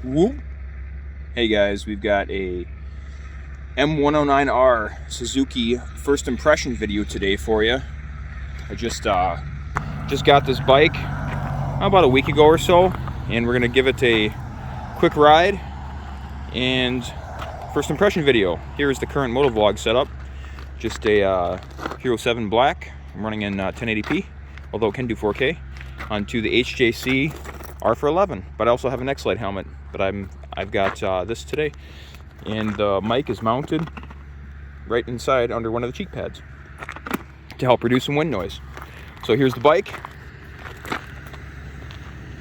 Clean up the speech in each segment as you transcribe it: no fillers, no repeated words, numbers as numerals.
Whoop. Hey guys, we've got a M109R Suzuki first impression video today for you. I just got this bike about a week ago or so, and we're gonna give it a quick ride and first impression video. Here's the current motovlog setup. Just a Hero 7 Black. I'm running in 1080p, although it can do 4K, onto the HJC RPHA 11. But I also have an X-Lite helmet. But I've got this today, and the mic is mounted right inside under one of the cheek pads to help reduce some wind noise. So here's the bike,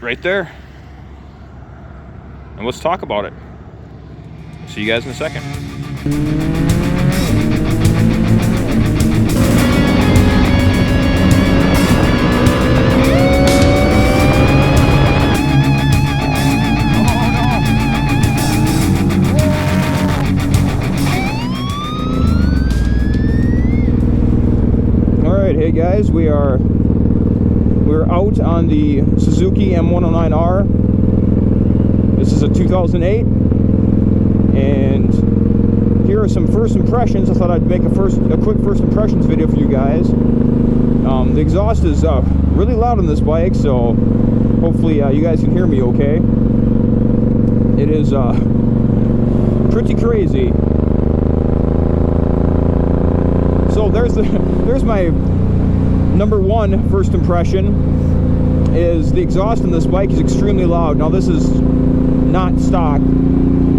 right there, and let's talk about it. See you guys in a second. Hey guys, we're out on the Suzuki M109R. This is a 2008, and here are some first impressions. I thought I'd make a quick first impressions video for you guys. The exhaust is really loud on this bike, so hopefully you guys can hear me okay. It is pretty crazy. So there's my number one first impression, is the exhaust on this bike is extremely loud. Now this is not stock.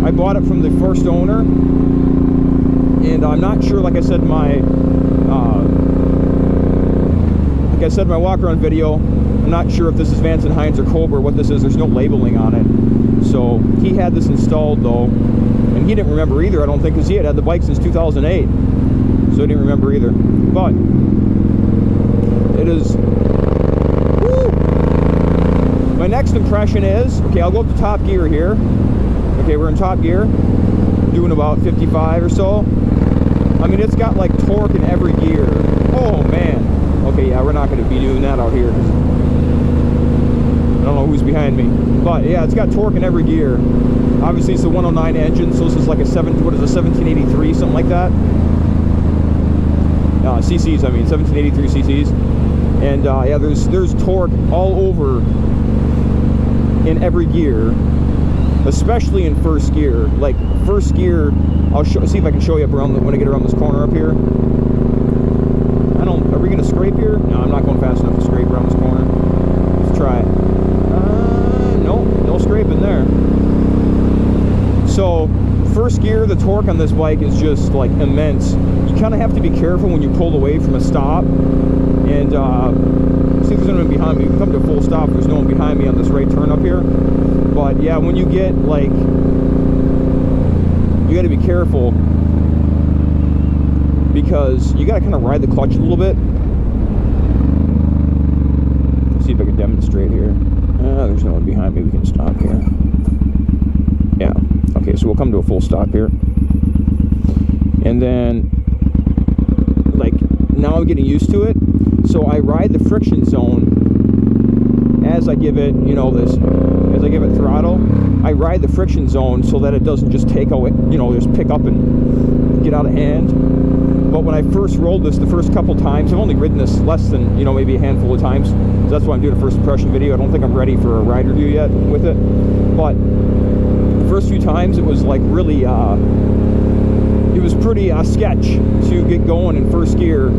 I bought it from the first owner, and I'm not sure, like I said in my walk around video, I'm not sure if this is Vance & Hines or Cobra or what this is. There's no labeling on it. So he had this installed though, and he didn't remember either, I don't think, because he had the bike since 2008. So I didn't remember either. But it is, woo! My next impression is, okay, I'll go up to top gear here. Okay, we're in top gear, doing about 55 or so. I mean, it's got like torque in every gear. Oh man. Okay, yeah, we're not going to be doing that out here. I don't know who's behind me, but yeah, it's got torque in every gear. Obviously, it's a 109 engine, so this is like a 1783, something like that. CCs, I mean 1783 CCs, and yeah, there's torque all over in every gear, especially in first gear. Like first gear, I'll see if I can show you up around when I get around this corner up here. Are we gonna scrape here? No, I'm not going fast enough to scrape around this corner. Let's try it. No scraping there. So first gear, the torque on this bike is just like immense. You kind of have to be careful when you pull away from a stop, and see if there's anyone behind me. You can come to a full stop, there's no one behind me on this right turn up here. But yeah, when you get like, you got to be careful, because you got to kind of ride the clutch a little bit. Let's see if I can demonstrate here. There's no one behind me, we can stop here. Yeah, okay, so we'll come to a full stop here. And then, like, now I'm getting used to it, so I ride the friction zone as I give it, as I give it throttle. I ride the friction zone so that it doesn't just take away, just pick up and get out of hand. But when I first rolled this the first couple times, I've only ridden this less than, maybe a handful of times, so that's why I'm doing a first impression video. I don't think I'm ready for a ride review yet with it, but the first few times it was like really, it was pretty sketch to get going in first gear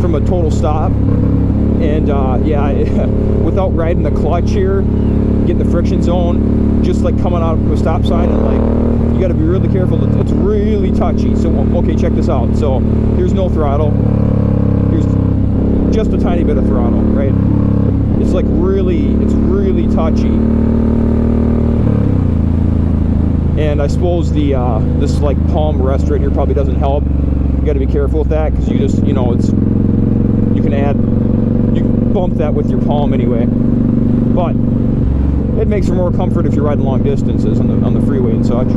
from a total stop. And yeah, without riding the clutch here, getting the friction zone, just like coming out of a stop sign, and like, you got to be really careful. It's really touchy. So okay, check this out. So here's no throttle. Here's just a tiny bit of throttle, right? It's like it's really touchy. And I suppose the this like palm rest right here probably doesn't help. You got to be careful with that, because you just, you can bump that with your palm anyway. But it makes for more comfort if you're riding long distances on the freeway and such.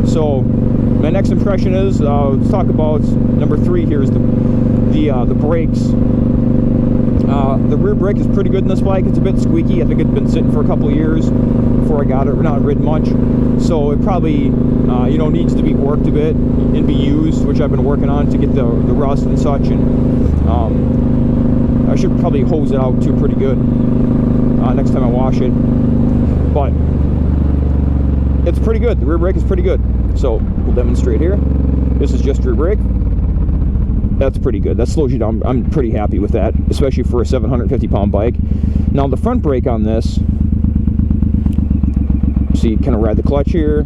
So my next impression is, let's talk about number 3 here, is the brakes. The rear brake is pretty good in this bike. It's a bit squeaky. I think it's been sitting for a couple of years before I got it. Not ridden much, so it probably you know, needs to be worked a bit and be used, which I've been working on to get the rust and such. And I should probably hose it out too pretty good next time I wash it. But it's pretty good. The rear brake is pretty good. So we'll demonstrate here. This is just rear brake. That's pretty good. That slows you down. I'm pretty happy with that, especially for a 750-pound bike. Now the front brake on this, so you kind of ride the clutch here,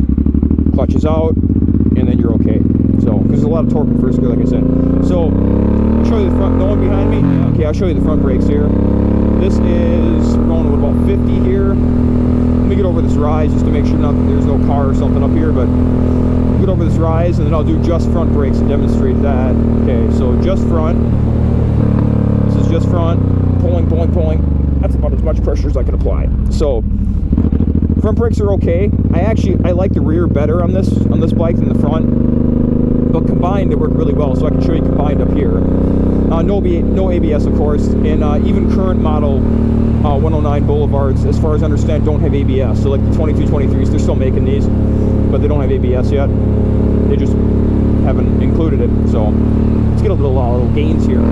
clutch is out, and then you're okay. So, because there's a lot of torque in first gear, like I said. So, I'll show you the front. No one behind me? Okay, I'll show you the front brakes here. This is, we're going with about 50 here. Let me get over this rise just to make sure there's no car or something up here, but get over this rise, and then I'll do just front brakes and demonstrate that. Okay, so just front. This is just front. Pulling, pulling, pulling. That's about as much pressure as I can apply. So front brakes are okay. I like the rear better on this bike than the front, but combined they work really well. So I can show you combined up here. No ABS, of course, and even current model 109 Boulevards, as far as I understand, don't have ABS. So like the 2223s, they're still making these, but they don't have ABS yet. They just haven't included it. So let's get a little gains here. Oh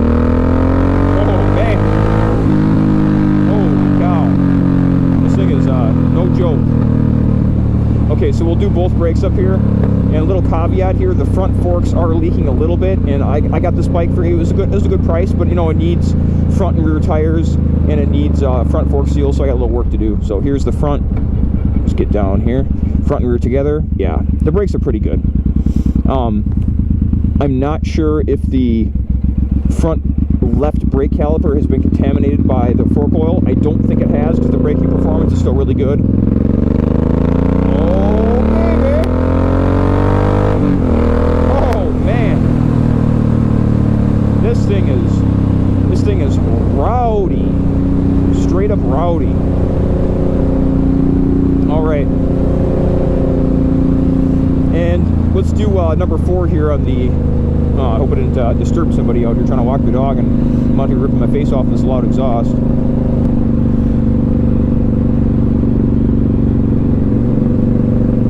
man! Holy cow! This thing is no joke. Okay, so we'll do both brakes up here. And a little caveat here: the front forks are leaking a little bit. And I got this bike for you. It was a good price, but you know it needs front and rear tires, and it needs front fork seal. So I got a little work to do. So here's the front. Let's get down here. Front and rear together. Yeah, the brakes are pretty good. I'm not sure if the front left brake caliper has been contaminated by the fork oil. I don't think it has, because the braking performance is still really good. Oh baby! Oh man! This thing is rowdy. Straight up rowdy. All right. And let's do number 4 here on the, I hope I didn't disturb somebody out here trying to walk the dog, and I'm out here ripping my face off this loud exhaust.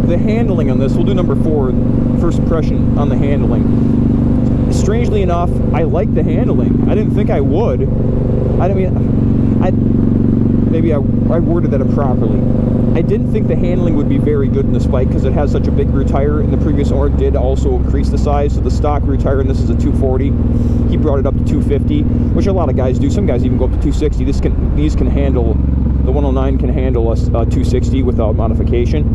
The handling on this, we'll do number 4, first impression on the handling. Strangely enough, I like the handling. I didn't think I would. Maybe I worded that improperly. I didn't think the handling would be very good in this bike because it has such a big rear tire, and the previous owner did also increase the size. So the stock rear tire, and this is a 240. He brought it up to 250, which a lot of guys do. Some guys even go up to 260. These can handle, the 109 can handle a 260 without modification,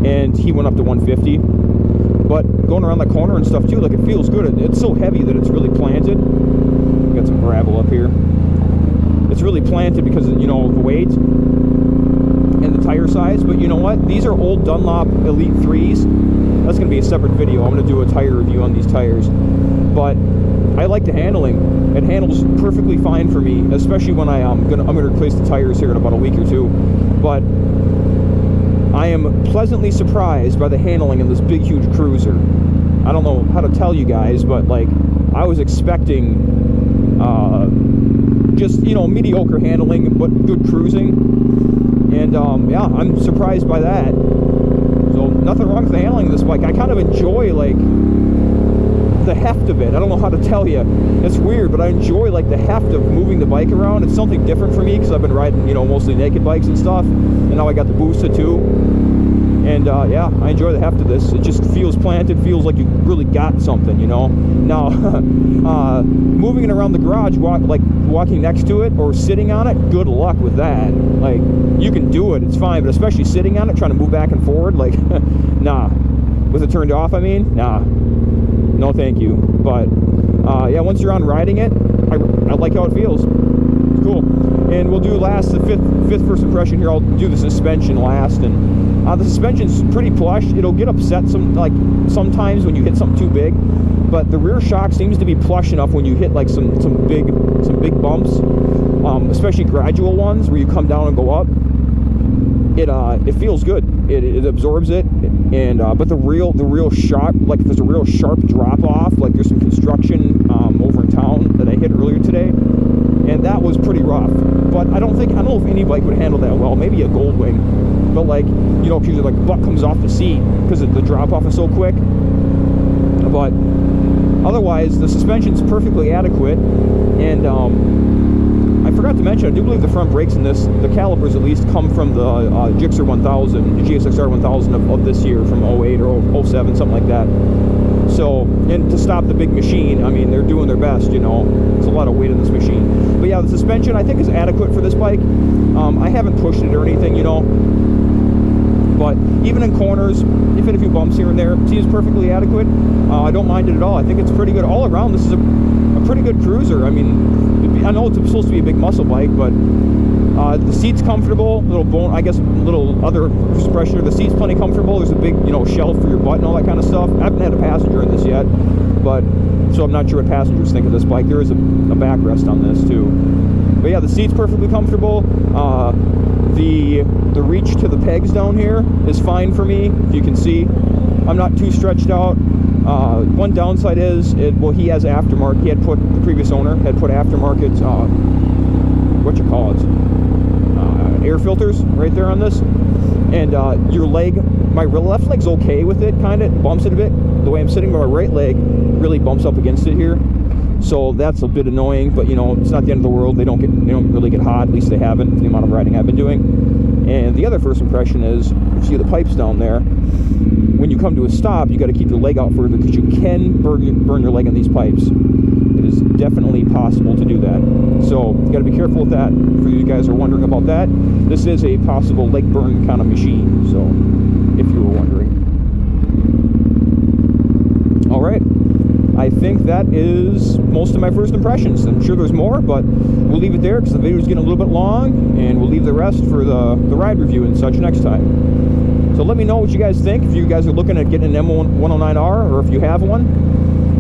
and he went up to 150. But going around the corner and stuff too, like it feels good. It's so heavy that it's really planted. Got some gravel up here. It's really planted because of, you know, the weight and the tire size. But you know what? These are old Dunlop Elite 3s. That's going to be a separate video. I'm going to do a tire review on these tires. But I like the handling. It handles perfectly fine for me, especially when I'm going to replace the tires here in about a week or two. But I am pleasantly surprised by the handling in this big, huge cruiser. I don't know how to tell you guys, but like I was expecting just, you know, mediocre handling, but good cruising. And yeah, I'm surprised by that. So nothing wrong with the handling of this bike. I kind of enjoy like the heft of it. I don't know how to tell you. It's weird, but I enjoy like the heft of moving the bike around. It's something different for me because I've been riding, you know, mostly naked bikes and stuff, and now I got the Boosted too. And yeah, I enjoy the heft of this. It just feels planted, feels like you really got something, you know. Now, moving it around the garage, walking next to it or sitting on it, good luck with that. Like, you can do it, it's fine, but especially sitting on it, trying to move back and forward, like, nah. With it turned off, I mean, nah. No thank you. But, yeah, once you're on riding it, I like how it feels. It's cool. And we'll do last, the fifth first impression here. I'll do the suspension last, and the suspension's pretty plush. It'll get upset sometimes when you hit something too big, but the rear shock seems to be plush enough when you hit like some big bumps, especially gradual ones where you come down and go up. it feels good. It absorbs it, and but the real sharp, like if there's a real sharp drop off, like there's some construction over in town that I hit earlier today, and that was pretty rough. But I don't know if any bike would handle that well. Maybe a Goldwing, but like, you know, because like the butt comes off the seat because the drop off is so quick. But otherwise, the suspension's perfectly adequate, and I forgot to mention, I do believe the front brakes in this, the calipers at least, come from the Gixxer 1000, the GSXR 1000 of this year, from 08 or 07, something like that. So, and to stop the big machine, I mean, they're doing their best, you know. It's a lot of weight in this machine. But yeah, the suspension, I think, is adequate for this bike. I haven't pushed it or anything, you know. But even in corners, if it a few bumps here and there, it seems perfectly adequate. I don't mind it at all. I think it's pretty good all around. This is a pretty good cruiser. I mean, I know it's supposed to be a big muscle bike, but the seat's comfortable. Little other expression. The seat's plenty comfortable. There's a big, you know, shelf for your butt and all that kind of stuff. I haven't had a passenger in this yet, but so I'm not sure what passengers think of this bike. There is a backrest on this too. But yeah, the seat's perfectly comfortable. The reach to the pegs down here is fine for me. If you can see, I'm not too stretched out. One downside is, he has aftermarket. He had put, the previous owner had put aftermarket, air filters right there on this. And your leg, my left leg's okay with it, kind of bumps it a bit. The way I'm sitting, my right leg really bumps up against it here. So that's a bit annoying, but you know, it's not the end of the world. They don't really get hot. At least they haven't, for the amount of riding I've been doing. And the other first impression is, you see the pipes down there. When you come to a stop, you got to keep your leg out further because you can burn your leg in these pipes. It is definitely possible to do that. So you got to be careful with that. For you guys who are wondering about that, this is a possible leg burn kind of machine. So if you were wondering. All right. I think that is most of my first impressions. I'm sure there's more, but we'll leave it there because the video is getting a little bit long, and we'll leave the rest for the ride review and such next time. So let me know what you guys think. If you guys are looking at getting an M109R, or if you have one.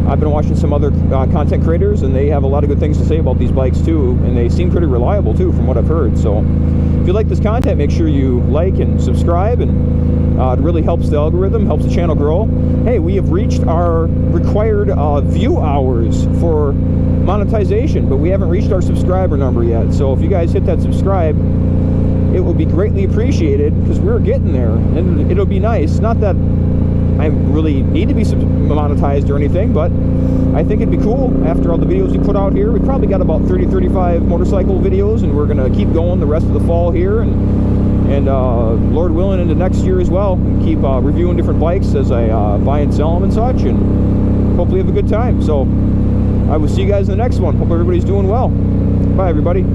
I've been watching some other content creators, and they have a lot of good things to say about these bikes too, and they seem pretty reliable too, from what I've heard. So if you like this content, make sure you like and subscribe, and it really helps the algorithm, helps the channel grow. Hey, we have reached our required view hours for monetization, but we haven't reached our subscriber number yet. So if you guys hit that subscribe, it will be greatly appreciated, because we're getting there, and it'll be nice. Not that I really need to be monetized or anything, but I think it'd be cool after all the videos we put out here. We've probably got about 30-35 motorcycle videos, and we're going to keep going the rest of the fall here, and Lord willing into next year as well, and keep reviewing different bikes as I buy and sell them and such, and hopefully have a good time. So I will see you guys in the next one. Hope everybody's doing well. Bye, everybody.